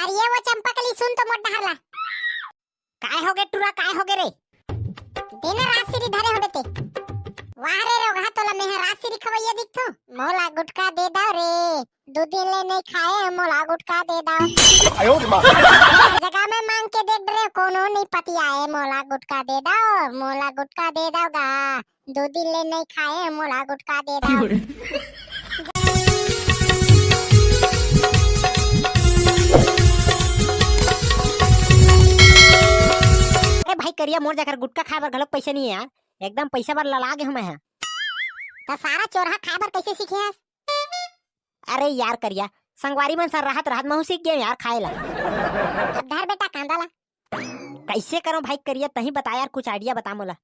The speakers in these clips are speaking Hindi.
अरे ये वो चंपकली सुन तो मोट डहरला काय होगे टुरा काय होगे रे देना रासिरी धरे होबे ते वाह रे रोगा तोला में रासिरी खवैया दिखतो मोला गुटका दे दाओ रे दो दिन ले नहीं खाए मोला गुटका दे दाओ आयो मां जगह में मांग के देख रहे कोनो नहीं पति आए मोला गुटका दे दाओ गा दो दिन ले नहीं खाए मोला गुटका दे दाओ भाई करिया मोर जाकर गुटका खाए बर गलत पैसे नहीं है यार एकदम पैसा बर लला गे मैं तो सारा चोरहा खाए बर कैसे सीखे है अरे यार करिया संगवारी मन सर राहत महू सीख गए यार खाए ला अब धर बेटा कांदा ला कैसे करो भाई करिया तही बता यार कुछ आइडिया बता मोला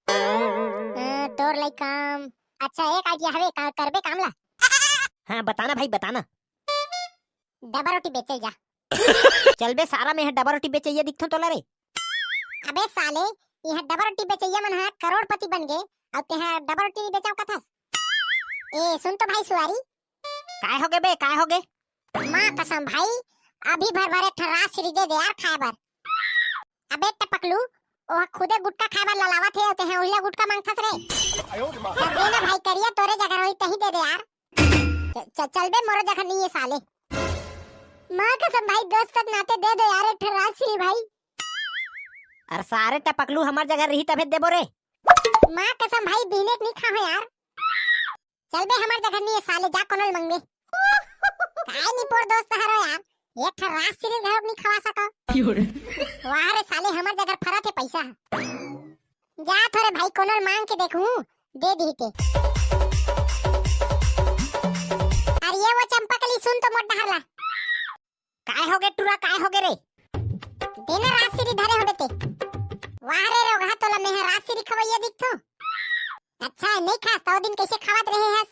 तोर लाई काम अच्छा एक आइडिया हवे करबे काम ला हां बताना भाई बताना डबा रोटी बेचे जा चल बे सारा में डबा रोटी बेचे ये दिखथो तोला रे अबे साले यह डबल रोटी बेचैया मन है करोड़पति बन गए और ते है डबल रोटी बेचाओ कथस ए सुन तो भाई सुवारी काय होगे बे काय होगे मां कसम भाई अभी भर भरे ठरा श्री दे यार खाए बर अबे टपकलू ओ खुदे गुटका खाए बर ललावत है ते है उहिला गुटका मांगथस रे आयो मां देना भाई करिया तोरे जगह रही तही दे दे यार चल बे मोरे जगह नहीं है साले मां कसम भाई दोस्त तक नाते दे दो यार ठरा श्री भाई अरे सारे टपकलू हमार जगह रही तबे देबो रे मां कसम भाई बिनेट नहीं खाओ यार चल बे हमार जगह नहीं है साले जा कोनल मंगे काय नहीं पोर दोस्त हरो यार एक रात सिरे घर नहीं खवा सको वाह रे साले हमार जगह फरक है पैसा जा थोड़े भाई कोनल मांग के देखूं दे दी के अरे ये वो चंपकली सुन तो मोट डहरला काय होगे टुरा काय होगे रे देना रासिरी धरे होबे ते वाह रे रोगा तोला में रासिरी खवैया दिखतो अच्छा नहीं खा तो दिन कैसे खावत रहे हस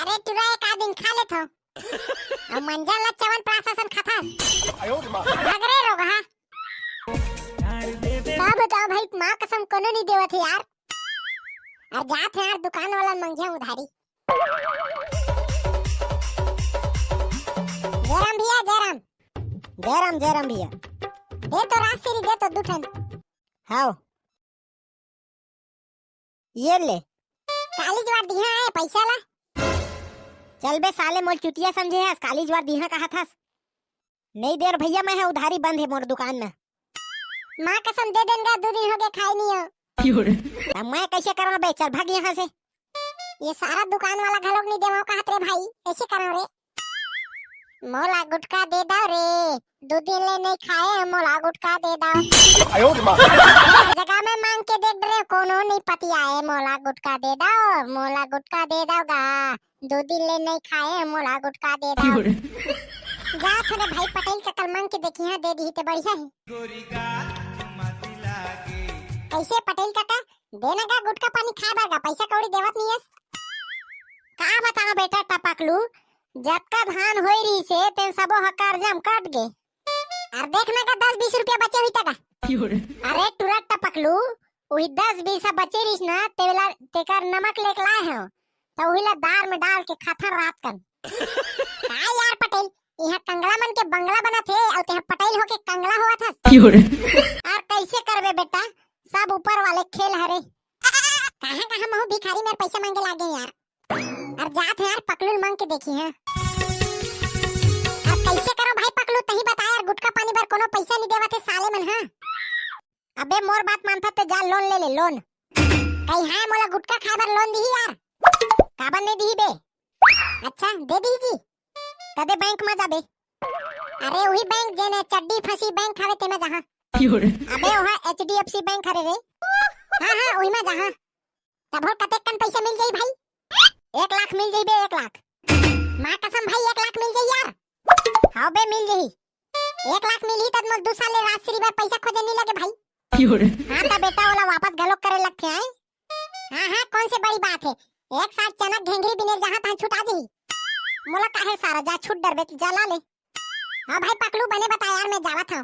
अरे टुरा एक आध दिन खा लेथो और मंजा ला चवन प्रशासन खाथस आयो मां भाग रे रोगा का बताओ भाई मां कसम कोनो नहीं देवत है यार और जात है यार दुकान वाला मंगिया उधारी जयराम भैया दे तो रासिरी दे तो दुठन हाओ ये ले कालीज वार दिहा है पैसा ला चल बे साले मोल चुतिया समझे है कालीज वार दिहा कहा था नहीं देर भैया मैं है उधारी बंद है मोर दुकान में मां कसम दे देंगा 2 दिन हो गए खाई नहीं हो अब मैं कैसे करूं बे चल भाग यहां से ये सारा दुकान वाला घलोक नहीं देवो कहत रे भाई कैसे करूं रे मोला गुटका दे दाओ रे 2 दिन ले नहीं खाए मोला गुटका दे दाओ आयो मां जगह में मांग के देख रहे कोनो नहीं पति आए मोला गुटका दे दाओ गा 2 दिन ले नहीं खाए मोला गुटका दे दाओ जा थोड़े भाई पटेल का कल मांग के देखी हां दे दी ते बढ़िया है कैसे पटेल काका देना का गुटका पानी खाए बागा पैसा कौड़ी देवत नहीं है का बता बेटा टपकलू जब का धान होई रही से तेन सबो हकार जम काट गे और देखना का 10-20 रुपया बचे हुई तका अरे टुरा टपकलू वही 10-20 बचे रहीस ना तेला तेकर नमक लेके लाए हो तो वही ला दाल में डाल के खाथा रात कन हां यार पटेल यहां कंगला मन के बंगला बना थे और ते पटेल होके कंगला हुआ था और कैसे करबे बेटा सब ऊपर वाले खेल हरे कहां महू भिखारी मेरे पैसे मांगे लागे यार और जात है यार पकलू मांग के देखी है अब कैसे करो भाई पकलू तही बता यार गुटका पानी बर कोनो पैसा नहीं देवत है साले मन हां अबे मोर बात मानता तो जा लोन ले लोन कहीं है मोला गुटका खाए बर लोन दी यार काबर नहीं दी बे अच्छा दे दी जी कदे बैंक में जाबे अरे वही बैंक जेने चड्डी फसी बैंक हवे ते में जहां अबे वहां एचडीएफसी बैंक हरे रे हां वही में जहां तब कते कन पैसा मिल जाई भाई 1 लाख मिल जाई बे 1 लाख मां कसम भाई 1 लाख मिल जाई यार हां बे मिल जाई 1 लाख मिली तब मोर 2 साल ले राशि बार पैसा खोजे नहीं लगे भाई हां ता बेटा वाला वापस गलोक करे लगते हैं हां कौन सी बड़ी बात है 1 साल चना घेंगरी बिने जहां ता छुटा जाई मोला काहे सारा जा छूट डरबे जा ला ले हां भाई पकलू बने बता यार मैं जावा था